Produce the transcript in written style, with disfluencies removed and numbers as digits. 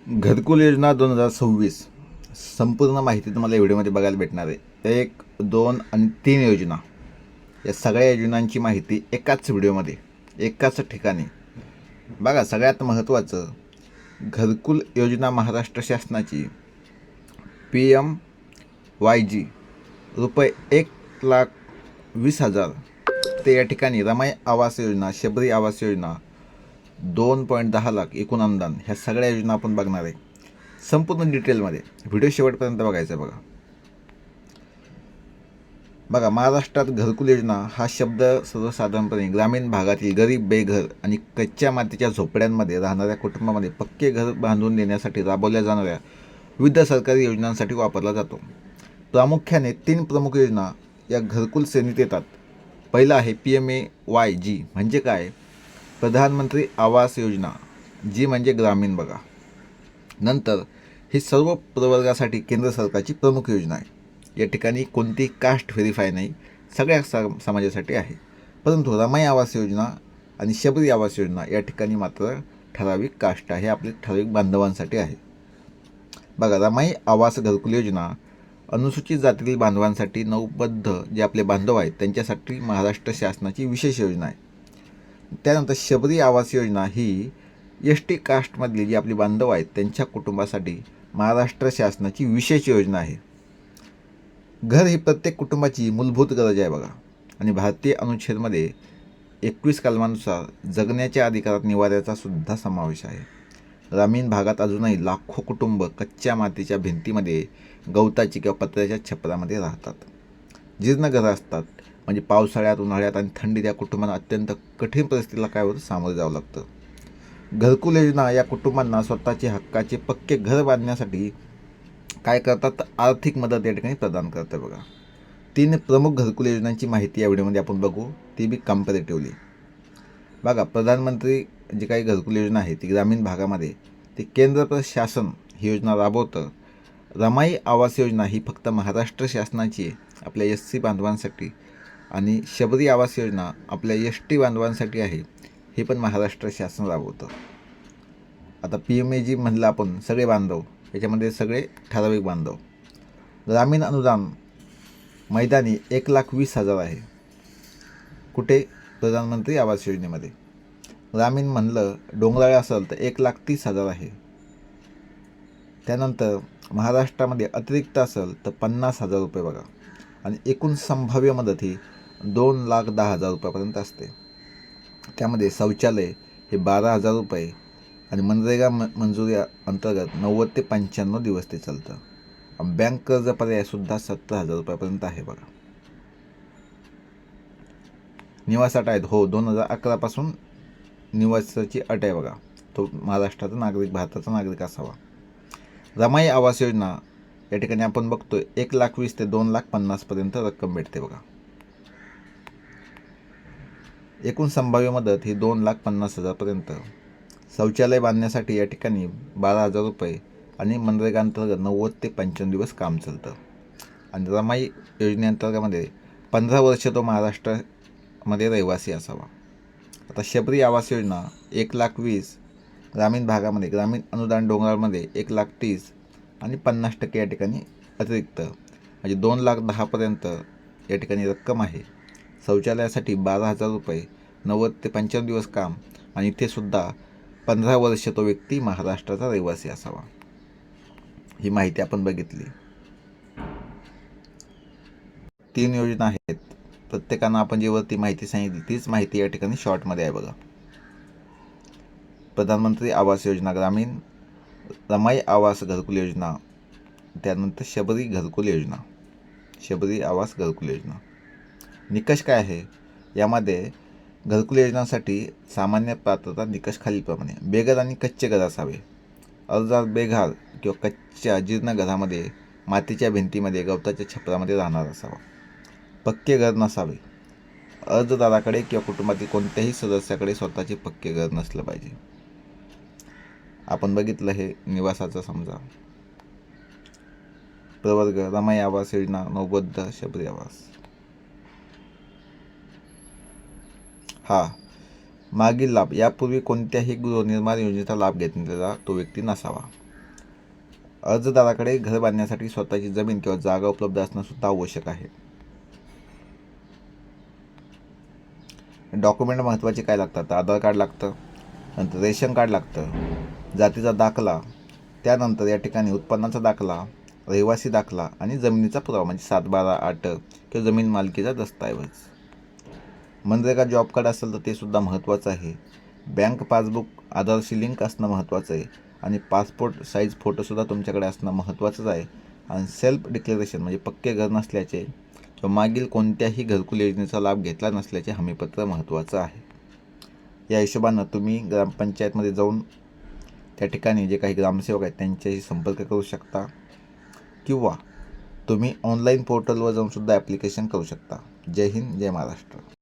घरकुल योजना 2026 संपूर्ण माहिती तुम्हाला या व्हिडिओमध्ये बघायला भेटणार आहे. 1, 2 आणि 3 योजना, या सगळ्या योजनांची माहिती एकाच व्हिडिओमध्ये एकाच ठिकाणी बघा. सगळ्यात महत्त्वाचं, घरकुल योजना महाराष्ट्र शासनाची PMYG रुपये 1,20,000 ते या ठिकाणी रमाई आवास योजना, शबरी आवास योजना 2.10 लाख एकूण अनुदान, ह्या सगळ्या योजना आपण बघणार आहे संपूर्ण डिटेलमध्ये. व्हिडिओ शेवटपर्यंत बघायचा आहे बघा. महाराष्ट्रात घरकुल योजना हा शब्द सर्वसाधारणपणे ग्रामीण भागातील गरीब, बेघर आणि कच्च्या मातीच्या झोपड्यांमध्ये राहणाऱ्या कुटुंबामध्ये पक्के घर बांधून देण्यासाठी राबवल्या जाणाऱ्या विविध सरकारी योजनांसाठी वापरला जातो. प्रामुख्याने 3 प्रमुख योजना या घरकुल श्रेणीत येतात. पहिला आहे PMAYG, म्हणजे काय? प्रधानमंत्री आवास योजना, जी म्हणजे ग्रामीण बघा. नंतर ही सर्व प्रवर्गासाठी केंद्र सरकारची प्रमुख योजना आहे. या ठिकाणी कोणती कास्ट व्हेरीफाय नाही, सगळ्या समाजासाठी आहे. परंतु रमाई आवास योजना आणि शबरी आवास योजना या ठिकाणी मात्र ठराविक कास्ट आहे, आपले ठराविक बांधवांसाठी आहे बघा. रमाई आवास घरकुल योजना अनुसूचित जातीतील बांधवांसाठी, नौबद्ध जे आपले बांधव आहेत त्यांच्यासाठी महाराष्ट्र शासनाची विशेष योजना आहे. त्यानंतर शबरी आवास योजना ही ST कास्टमधली जी आपली बांधव आहेत त्यांच्या कुटुंबासाठी महाराष्ट्र शासनाची विशेष योजना आहे. घर ही प्रत्येक कुटुंबाची मूलभूत गरज आहे बघा. आणि भारतीय अनुच्छेदमध्ये 21 कलमानुसार जगण्याच्या अधिकारात निवाऱ्याचा सुद्धा समावेश आहे. ग्रामीण भागात अजूनही लाखो कुटुंब कच्च्या मातीच्या भिंतीमध्ये, गवताची किंवा पत्र्याच्या छपरामध्ये राहतात. जीर्ण घरं असतात, म्हणजे पावसाळ्यात, उन्हाळ्यात आणि थंडीत या कुटुंबांना अत्यंत कठीण परिस्थितीला काय होतं, सामोरे जावं लागतं. घरकुल योजना या कुटुंबांना स्वतःचे हक्काचे पक्के घर बांधण्यासाठी काय करतात, तर आर्थिक मदत या ठिकाणी प्रदान करते बघा. 3 प्रमुख घरकुल योजनांची माहिती या व्हिडिओमध्ये आपण बघू, ती बी कम्पॅरेटिव्हली बघा. प्रधानमंत्री जी काही घरकुल योजना आहे ती ग्रामीण भागामध्ये ती केंद्र शासन ही योजना राबवतं. रमाई आवास योजना ही फक्त महाराष्ट्र शासनाची आहे, आपल्या SC बांधवांसाठी. आणि शबरी आवास योजना आपल्या ST बांधवांसाठी आहे, हे पण महाराष्ट्र शासन राबवतं. आता PMAG म्हणलं आपण सगळे बांधव, याच्यामध्ये सगळे ठराविक बांधव. ग्रामीण अनुदान मैदानी 1,20,000 आहे. कुठे? प्रधानमंत्री आवास योजनेमध्ये. ग्रामीण म्हणलं डोंगराळे असेल तर 1,30,000 आहे. त्यानंतर महाराष्ट्रामध्ये अतिरिक्त असेल तर 50,000 रुपये बघा. आणि एकूण संभाव्य मदत ही 2,10,000 रुपयापर्यंत असते. त्यामध्ये शौचालय हे 12,000 रुपये आणि मनरेगा मंजुरी अंतर्गत 90 ते 95 दिवस ते चालतं. बँक कर्ज पर्यायसुद्धा 70,000 रुपयापर्यंत आहे बघा. निवास अट आहेत, हो, 2011 पासून निवासाची अट आहे बघा. तो महाराष्ट्राचा नागरिक, भारताचा नागरिक असावा. रमाई आवास योजना या ठिकाणी आपण बघतोय 1,20,000 ते 2,50,000 पर्यंत रक्कम भेटते बघा. एकूण संभाव्य मदत ही 2,50,000 पर्यंत. शौचालय बांधण्यासाठी या ठिकाणी 12,000 रुपये आणि मनरेगा अंतर्गत 90 ते 95 दिवस काम चालतं. आणि रमाई योजनेअंतर्गतमध्ये 15 वर्ष तो महाराष्ट्रामध्ये रहिवासी असावा. आता शबरी आवास योजना 1,20,000 ग्रामीण भागामध्ये, ग्रामीण अनुदान डोंगराळमध्ये 1,30,000 आणि 50% या ठिकाणी अतिरिक्त, म्हणजे 2,10,000 पर्यंत या ठिकाणी रक्कम आहे. शौचालयासाठी 12,000 रुपये, 90 ते 95 दिवस काम, आणि इथे सुद्धा 15 वर्ष तो व्यक्ती महाराष्ट्राचा रहिवासी असावा. ही माहिती आपण बघितली. 3 योजना आहेत. प्रत्येकानं आपण जी वरती माहिती सांगितली तीच माहिती या ठिकाणी शॉर्टमध्ये आहे बघा. प्रधानमंत्री आवास योजना ग्रामीण, रमाई आवास घरकुल योजना, त्यानंतर शबरी घरकुल योजना, शबरी आवास घरकुल योजना. निकष काय आहे यामध्ये? घरकुल योजनांसाठी सामान्य पात्रता निकष खालीलप्रमाणे: बेघर आणि कच्चे घर असावे. अर्जदार बेघर किंवा कच्च्या जीर्ण घरामध्ये, मातीच्या भिंतीमध्ये, गवताच्या छपरामध्ये राहणार असावा. पक्के घर नसावे. अर्जदाराकडे किंवा कुटुंबातील कोणत्याही सदस्याकडे स्वतःचे पक्के घर नसलं पाहिजे. आपण बघितलं हे निवासाचं. समजा प्रवर्ग रमाई आवास योजना, नौबद्ध, शबरी आवास. मागील लाभ: यापूर्वी कोणत्याही गृहनिर्माण योजनेचा लाभ घेतलेला तो व्यक्ती नसावा. अर्जदाराकडे घर बांधण्यासाठी स्वतःची जमीन किंवा जागा उपलब्ध असणं सुद्धा आवश्यक आहे. डॉक्युमेंट महत्त्वाचे काय लागतात? आधार कार्ड लागतं, नंतर रेशन कार्ड लागतं, जातीचा दाखला, त्यानंतर या ठिकाणी उत्पन्नाचा दाखला, रहिवासी दाखला आणि जमिनीचा पुरावा म्हणजे 7/12/8 किंवा जमीन मालकीचा दस्तऐवज. मनरेगा जॉब कार्ड असेल तर ते सुद्धा महत्त्वाचं आहे. बँक पासबुक आधारशी लिंक असणं महत्त्वाचं आहे आणि पासपोर्ट साईज फोटोसुद्धा तुमच्याकडे असणं महत्त्वाचंच आहे. आणि सेल्फ डिक्लेरेशन म्हणजे पक्के घर नसल्याचे किंवा मागील कोणत्याही घरकुल योजनेचा लाभ घेतला नसल्याचे हमीपत्र महत्त्वाचं आहे. या हिशोबानं तुम्ही ग्रामपंचायतमध्ये जाऊन त्या ठिकाणी जे काही ग्रामसेवक आहेत त्यांच्याशी संपर्क करू शकता किंवा तुम्ही ऑनलाईन पोर्टलवर जाऊन सुद्धा ॲप्लिकेशन करू शकता. जय हिंद, जय महाराष्ट्र.